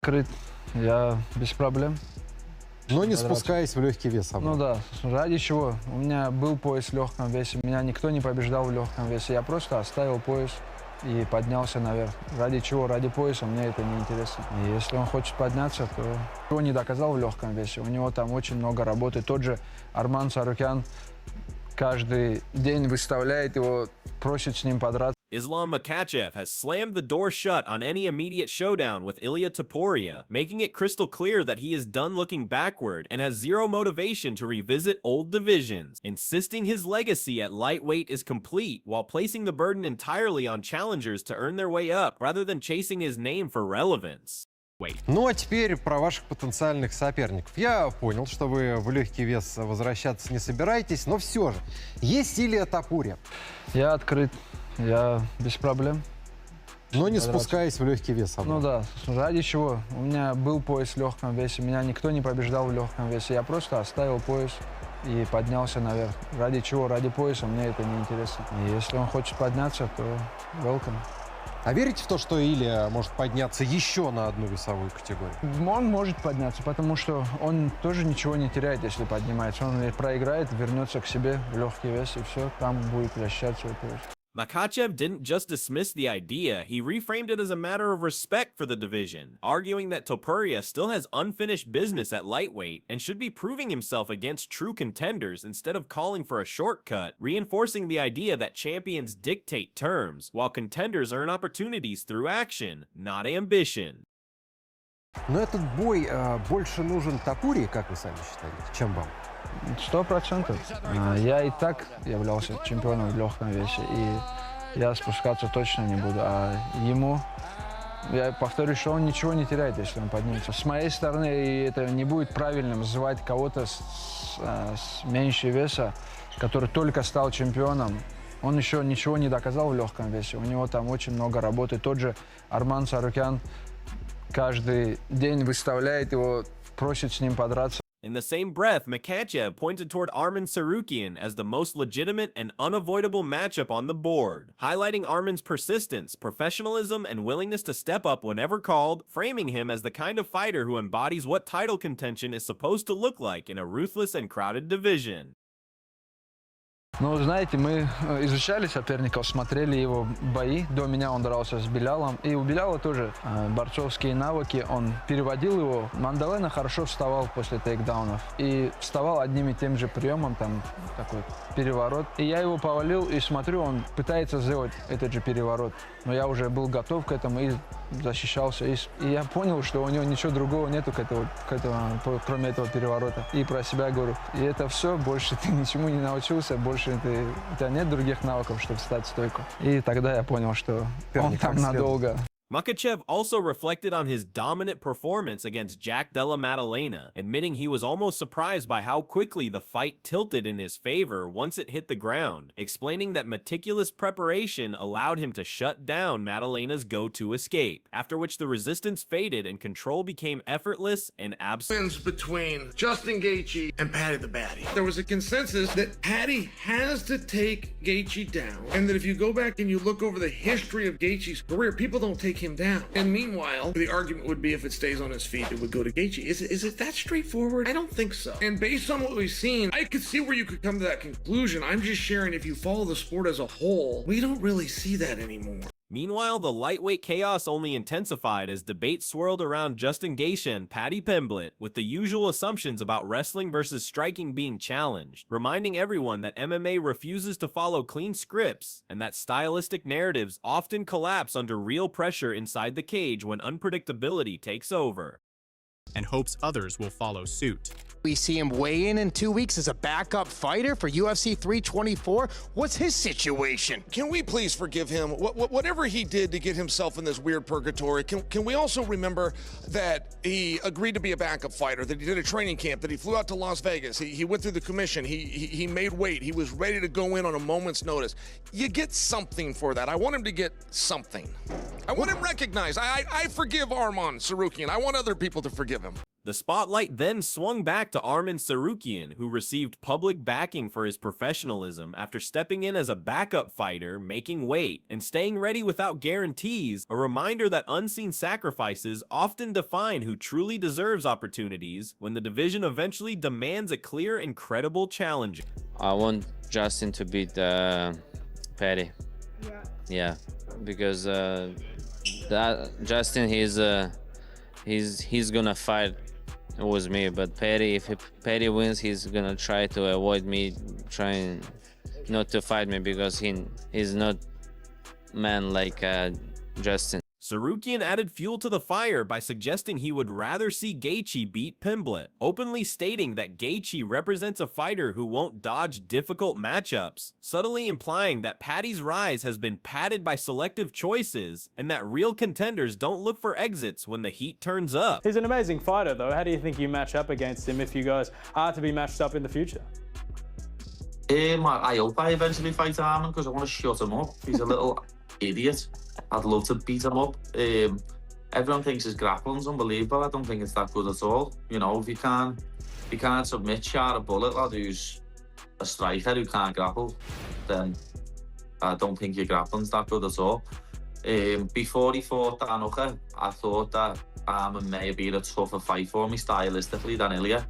Крыт, я без проблем. Но не спускаясь в легкий вес. Ну да, ради чего? У меня был пояс в легком весе, меня никто не побеждал в легком весе. Я просто оставил пояс и поднялся наверх. Ради чего? Ради пояса мне это не интересно. И если он хочет подняться, то его не доказал в легком весе. У него там очень много работы. Тот же Арман Сарукян каждый день выставляет его, просит с ним подраться. Islam Makhachev has slammed the door shut on any immediate showdown with Ilia Topuria, making it crystal clear that he is done looking backward and has zero motivation to revisit old divisions, insisting his legacy at lightweight is complete while placing the burden entirely on challengers to earn their way up rather than chasing his name for relevance. Ну а теперь про ваших потенциальных соперников. Я понял, что вы в легкий вес возвращаться не собираетесь, но все же есть Илия Топурия. Я открыт, я без проблем. Но не спускаясь в легкий вес. Ну да, ради чего? У меня был пояс в легком весе, меня никто не побеждал в легком весе. Я просто оставил пояс и поднялся наверх. Ради чего? Ради пояса мне это не интересно. И если он хочет подняться, то welcome. А верите в то, что Илия может подняться еще на одну весовую категорию? Он может подняться, потому что он тоже ничего не теряет, если поднимается. Он проиграет, вернется к себе в легкий вес, и все, там будет вращаться свой пояс. Makhachev didn't just dismiss the idea, he reframed it as a matter of respect for the division, arguing that Topuria still has unfinished business at lightweight and should be proving himself against true contenders instead of calling for a shortcut, reinforcing the idea that champions dictate terms, while contenders earn opportunities through action, not ambition. Но этот бой больше нужен Топурии, как вы сами считаете, чем вам? 100%. Я и так являлся чемпионом в легком весе, и я спускаться точно не буду. А ему, я повторюсь, что он ничего не теряет, если он поднимется. С моей стороны, это не будет правильным звать кого-то с меньшего веса, который только стал чемпионом. Он еще ничего не доказал в легком весе. У него там очень много работы. Тот же Арман Сарукян каждый день выставляет его, просит с ним подраться. In the same breath, Makhachev pointed toward Arman Tsarukyan as the most legitimate and unavoidable matchup on the board, highlighting Arman's persistence, professionalism, and willingness to step up whenever called, framing him as the kind of fighter who embodies what title contention is supposed to look like in a ruthless and crowded division. Ну, знаете, мы изучали соперников, смотрели его бои. До меня он дрался с Белялом. И у Беляла тоже борцовские навыки. Он переводил его. Мандалена хорошо вставал после тейкдаунов. И вставал одним и тем же приемом, там такой переворот. И я его повалил, и смотрю, он пытается сделать этот же переворот. Но я уже был готов к этому и защищался. И я понял, что у него ничего другого нету кроме этого переворота. И про себя говорю, и это все, больше ты ничему не научился, больше у тебя нет других навыков, чтобы встать в стойку. И тогда я понял, что он там надолго. Makhachev also reflected on his dominant performance against Jack Della Maddalena, admitting he was almost surprised by how quickly the fight tilted in his favor once it hit the ground, explaining that meticulous preparation allowed him to shut down Maddalena's go-to escape, after which the resistance faded and control became effortless and absolute. Between Justin Gaethje and Paddy the Baddy. There was a consensus that Paddy has to take Gaethje down, and that if you go back and you look over the history of Gaethje's career, people don't take him down. And meanwhile, the argument would be if it stays on his feet, it would go to Gaethje. Is it that straightforward? I don't think so. And based on what we've seen, I could see where you could come to that conclusion. I'm just sharing, if you follow the sport as a whole, we don't really see that anymore. Meanwhile, the lightweight chaos only intensified as debate swirled around Justin Gaethje and Paddy Pimblett, with the usual assumptions about wrestling versus striking being challenged, reminding everyone that MMA refuses to follow clean scripts, and that stylistic narratives often collapse under real pressure inside the cage when unpredictability takes over. And hopes others will follow suit. We see him weigh in 2 weeks as a backup fighter for UFC 324. What's his situation? Can we please forgive him? Whatever he did to get himself in this weird purgatory, can we also remember that he agreed to be a backup fighter, that he did a training camp, that he flew out to Las Vegas, he went through the commission, he made weight, he was ready to go in on a moment's notice. You get something for that. I want him to get something. I want him recognized. I forgive Arman Tsarukyan. I want other people to forgive him. The spotlight then swung back to Arman Tsarukyan, who received public backing for his professionalism after stepping in as a backup fighter, making weight, and staying ready without guarantees, a reminder that unseen sacrifices often define who truly deserves opportunities when the division eventually demands a clear and credible challenger. I want Justin to beat Paddy. Yeah, because that Justin, he's gonna fight with me, but Paddy, if Paddy wins, he's gonna try to avoid me, trying not to fight me, because he's not man like Justin. Tsarukyan added fuel to the fire by suggesting he would rather see Gaethje beat Pimblett, openly stating that Gaethje represents a fighter who won't dodge difficult matchups, subtly implying that Paddy's rise has been padded by selective choices and that real contenders don't look for exits when the heat turns up. He's an amazing fighter though. How do you think you match up against him if you guys are to be matched up in the future? I hope I eventually fight Arman because I want to shut him up. He's a little idiot. I'd love to beat him up. Everyone thinks his grappling's unbelievable. I don't think it's that good at all. You know, if you can't submit Shara Bullet, lad, who's a striker who can't grapple, then I don't think your grappling's that good at all. Before he fought Dan Hooker, I thought that Arman may have been a tougher fight for me stylistically than Ilia.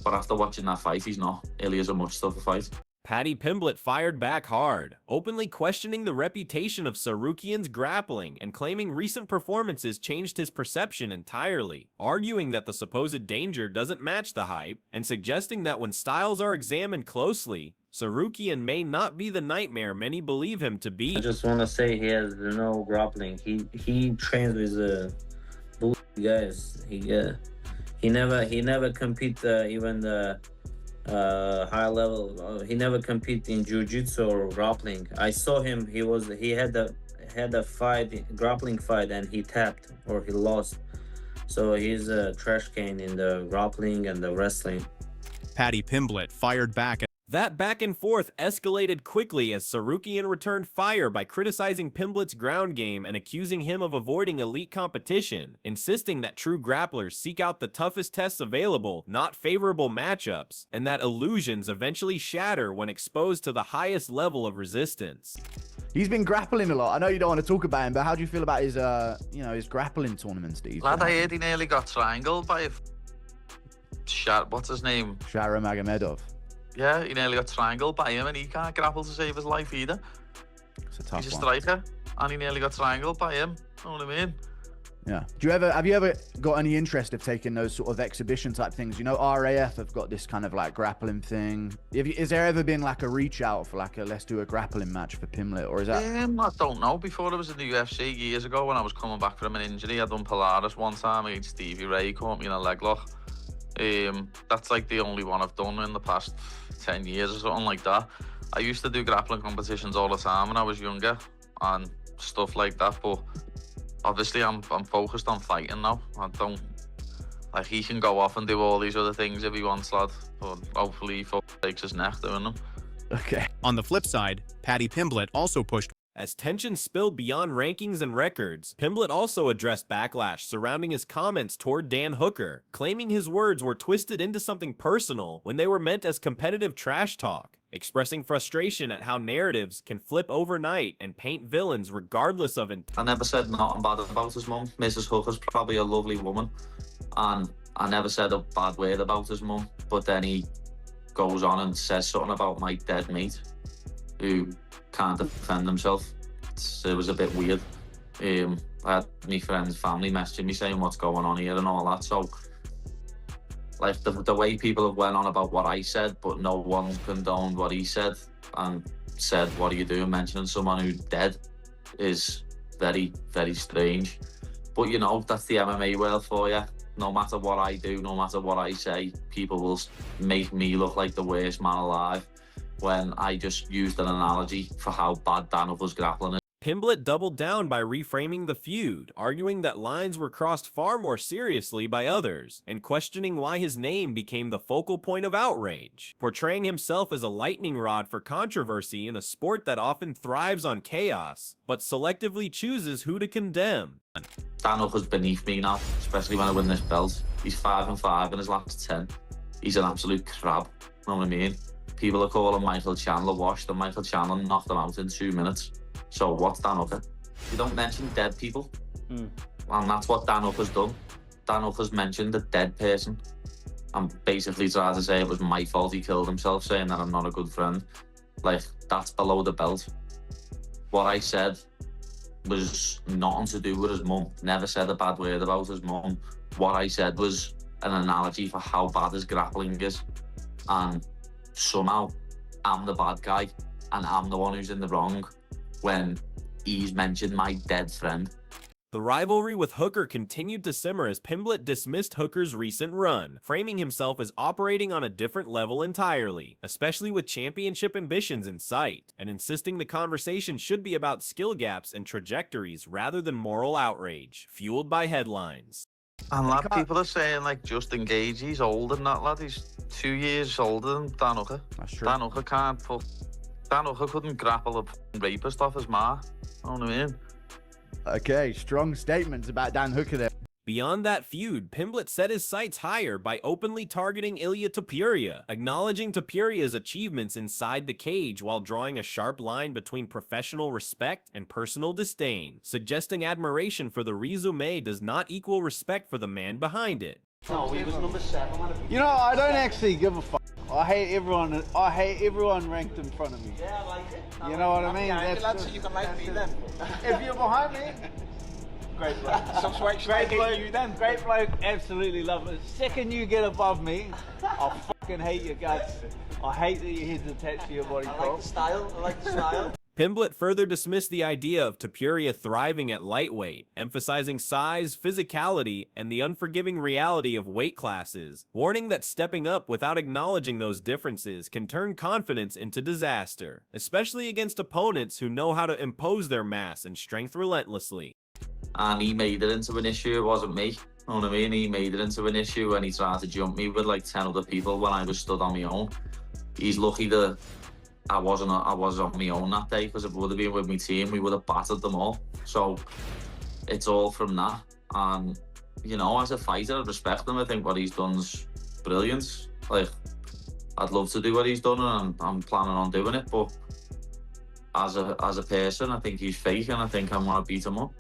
But after watching that fight, he's not. Ilia's a much tougher fight. Paddy Pimblett fired back hard, openly questioning the reputation of Tsarukyan's grappling and claiming recent performances changed his perception entirely, arguing that the supposed danger doesn't match the hype, and suggesting that when styles are examined closely, Tsarukyan may not be the nightmare many believe him to be. I just want to say he has no grappling. He trains with guys. He never compete even the high level. He never compete in jiu-jitsu or grappling. I saw him. He had a fight, grappling fight, and he tapped or he lost. So he's a trash can in the grappling and the wrestling. Paddy Pimblett fired back. That back and forth escalated quickly as Tsarukyan returned fire by criticizing Pimblett's ground game and accusing him of avoiding elite competition, insisting that true grapplers seek out the toughest tests available, not favorable matchups, and that illusions eventually shatter when exposed to the highest level of resistance. He's been grappling a lot. I know you don't want to talk about him, but how do you feel about his, his grappling tournaments, Steve? Lad, I heard he nearly got triangled by what's his name? Shara Magomedov. Yeah, he nearly got triangled by him, and he can't grapple to save his life either. It's a tough He's a one. striker, and he nearly got triangled by him. You know what I mean? Yeah. Have you ever got any interest of taking those sort of exhibition type things? You know, RAF have got this kind of like grappling thing. Is there ever been like a reach out for like let's do a grappling match for Pimblett, or is that? I don't know. Before I was in the UFC years ago, when I was coming back from an injury, I done Polaris one time against Stevie Ray. He caught me in a leg lock. That's like the only one I've done in the past 10 years or something like that. I used to do grappling competitions all the time when I was younger and stuff like that, but obviously I'm focused on fighting now. I don't, like, he can go off and do all these other things if he wants, lad, but hopefully he takes his neck doing them. Okay. On the flip side, Paddy Pimblett also pushed. As tension spilled beyond rankings and records, Pimblett also addressed backlash surrounding his comments toward Dan Hooker, claiming his words were twisted into something personal when they were meant as competitive trash talk, expressing frustration at how narratives can flip overnight and paint villains regardless of intent. I never said nothing bad about his mum. Mrs. Hooker's probably a lovely woman, and I never said a bad word about his mum, but then he goes on and says something about my dead mate, who can't defend himself. It was a bit weird. I had my friend's family messaging me saying what's going on here and all that. So, like, the way people have went on about what I said, but no one condoned what he said and said, "What are you doing?" mentioning someone who's dead is very, very strange. But you know, that's the MMA world for you. No matter what I do, no matter what I say, people will make me look like the worst man alive, when I just used an analogy for how bad Dan Hooker's grappling is. Pimblett doubled down by reframing the feud, arguing that lines were crossed far more seriously by others, and questioning why his name became the focal point of outrage, portraying himself as a lightning rod for controversy in a sport that often thrives on chaos, but selectively chooses who to condemn. Dan Hooker's beneath me now, especially when I win this belt. He's 5-5 in his last 10. He's an absolute crab. You know what I mean? People are calling Michael Chandler washed, and Michael Chandler knocked him out in 2 minutes. So what's Dan Hooker? You don't mention dead people. And that's what Dan Hooker's done. Dan Hooker's mentioned a dead person and basically tried to say it was my fault he killed himself, saying that I'm not a good friend. Like, that's below the belt. What I said was nothing to do with his mum. Never said a bad word about his mum. What I said was an analogy for how bad his grappling is. And somehow, I'm the bad guy and I'm the one who's in the wrong when he's mentioned my dead friend. The rivalry with Hooker continued to simmer as Pimblett dismissed Hooker's recent run, framing himself as operating on a different level entirely, especially with championship ambitions in sight, and insisting the conversation should be about skill gaps and trajectories rather than moral outrage, fueled by headlines. And lad, people are saying, like, just engage, he's older than that, lad. He's 2 years older than Dan Hooker. That's true. Dan Hooker Dan Hooker couldn't grapple a rapist off his ma. You know what I mean? Okay, strong statements about Dan Hooker there. Beyond that feud, Pimblett set his sights higher by openly targeting Ilia Topuria, acknowledging Topuria's achievements inside the cage while drawing a sharp line between professional respect and personal disdain, suggesting admiration for the resume does not equal respect for the man behind it. No, he was number 7. You know, I don't actually give a fuck. I hate everyone ranked in front of me. Yeah, I like it. You know what I mean? That's just, so you can like me then. If you're behind me, great bloke. Some sweat, great bloke. You then. Great bloke, absolutely love it. The second you get above me, I'll fucking hate your guts. I hate that your head's attached to your body. I like the style. I like the style. Pimblett further dismissed the idea of Topuria thriving at lightweight, emphasizing size, physicality, and the unforgiving reality of weight classes, warning that stepping up without acknowledging those differences can turn confidence into disaster, especially against opponents who know how to impose their mass and strength relentlessly. And he made it into an issue, it wasn't me. You know what I mean? He made it into an issue when he tried to jump me with like 10 other people when I was stood on my own. He's lucky that I was on my own that day, because if I would have been with my team, we would have battered them all. So it's all from that. And, you know, as a fighter, I respect him. I think what he's done's brilliant. Like, I'd love to do what he's done, and I'm planning on doing it. But as a person, I think he's fake, and I think I'm going to beat him up.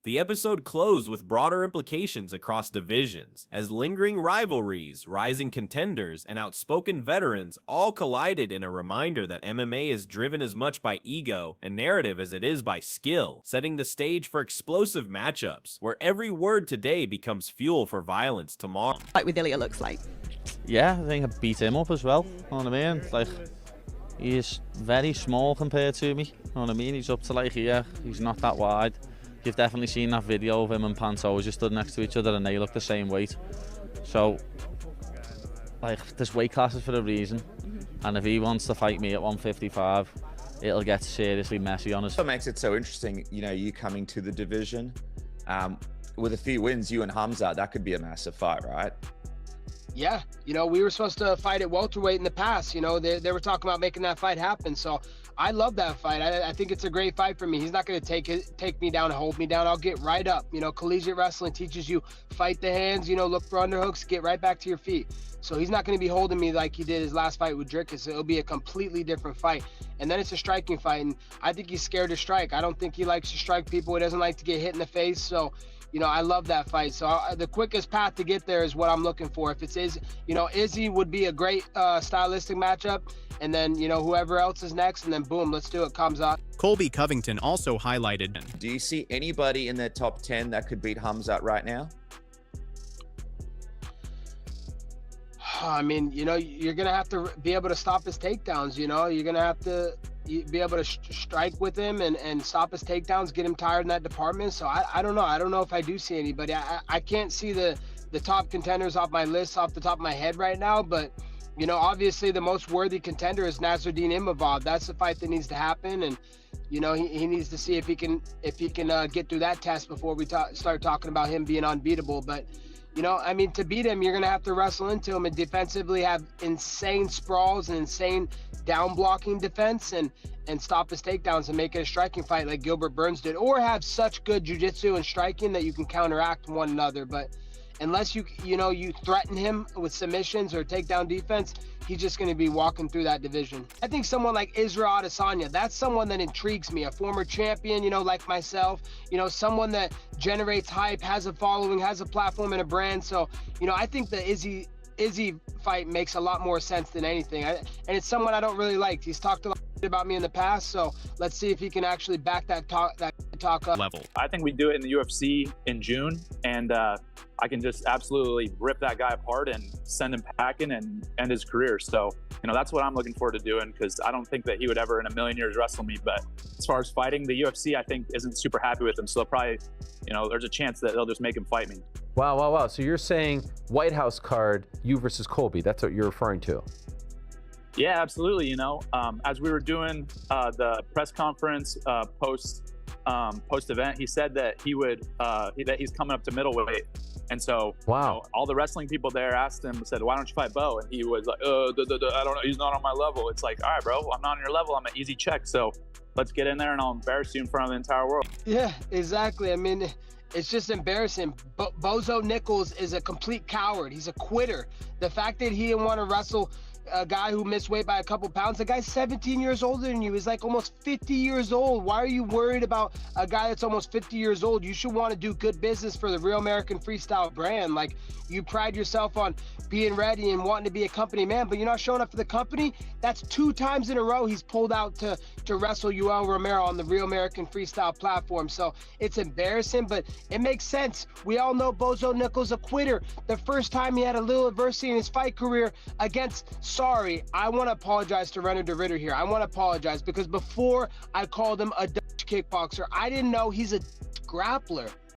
The episode closed with broader implications across divisions, as lingering rivalries, rising contenders, and outspoken veterans all collided in a reminder that MMA is driven as much by ego and narrative as it is by skill, setting the stage for explosive matchups, where every word today becomes fuel for violence tomorrow. Like with Ilia looks like. Yeah, I think I beat him up as well, you know what I mean? Like, he's very small compared to me, you know what I mean? He's up to like here, he's not that wide. You've definitely seen that video of him and Pantoja just stood next to each other and they look the same weight. So, like, there's weight classes for a reason. And if he wants to fight me at 155, it'll get seriously messy on us. What makes it so interesting, you know, you coming to the division, with a few wins, you and Hamza, that could be a massive fight, right? Yeah, you know, we were supposed to fight at welterweight in the past. You know, they were talking about making that fight happen. So I love that fight. I think it's a great fight for me. He's not going to take me down and hold me down. I'll get right up. You know, collegiate wrestling teaches you fight the hands, you know, look for underhooks, get right back to your feet. So he's not going to be holding me like he did his last fight with Drickus. It'll be a completely different fight. And then it's a striking fight. And I think he's scared to strike. I don't think he likes to strike people. He doesn't like to get hit in the face. So, you know, I love that fight. So the quickest path to get there is what I'm looking for. If it's Izzy, you know, Izzy would be a great stylistic matchup. And then, you know, whoever else is next, and then boom, let's do it, comes out. Colby Covington also highlighted. Do you see anybody in the top 10 that could beat Hamza right now? I mean, you know, you're going to have to be able to stop his takedowns, you know. You're going to have to be able to strike with him and stop his takedowns, get him tired in that department. So I don't know. I don't know if I do see anybody. I can't see the top contenders off my list off the top of my head right now, but you know, obviously the most worthy contender is Nasruddin Imavov. That's the fight that needs to happen, and you know, he needs to see if he can get through that test before we start talking about him being unbeatable. But you know, I mean, to beat him, you're gonna have to wrestle into him and defensively have insane sprawls and insane down blocking defense and stop his takedowns and make it a striking fight like Gilbert Burns did, or have such good jiu-jitsu and striking that you can counteract one another. unless you threaten him with submissions or takedown defense, he's just going to be walking through that division. I think someone like Israel Adesanya, that's someone that intrigues me, a former champion, like myself, someone that generates hype, has a following, has a platform and a brand. So, I think the Izzy fight makes a lot more sense than anything. And it's someone I don't really like. He's talked a lot about me in the past, so let's see if he can actually back that talk up. Level. I think we do it in the UFC in June, and I can just absolutely rip that guy apart and send him packing and end his career. So, that's what I'm looking forward to doing, because I don't think that he would ever in a million years wrestle me. But as far as fighting, the UFC, I think, isn't super happy with him. So they'll probably, there's a chance that they'll just make him fight me. Wow. So you're saying White House card, you versus Colby. That's what you're referring to. Yeah, absolutely. As we were doing the press conference post event, he said that that he's coming up to middleweight, and so all the wrestling people there asked him, said, "Why don't you fight Bo?" And he was like, I don't know, he's not on my level. It's like, all right, bro, I'm not on your level. I'm an easy check. So let's get in there, and I'll embarrass you in front of the entire world. Yeah, exactly. I mean, it's just embarrassing. Bozo Nichols is a complete coward. He's a quitter. The fact that he didn't want to wrestle a guy who missed weight by a couple pounds, the guy's 17 years older than you. He's like almost 50 years old. Why are you worried about a guy that's almost 50 years old? You should want to do good business for the Real American Freestyle brand. Like, you pride yourself on being ready and wanting to be a company man, but you're not showing up for the company. That's 2 times in a row he's pulled out to wrestle Yoel Romero on the Real American Freestyle platform. So it's embarrassing, but it makes sense. We all know Bozo Nichols a quitter. The first time he had a little adversity in his fight career against, sorry, I want to apologize to Renner de Ritter here. I want to apologize, because before I called him a Dutch kickboxer, I didn't know he's a grappler.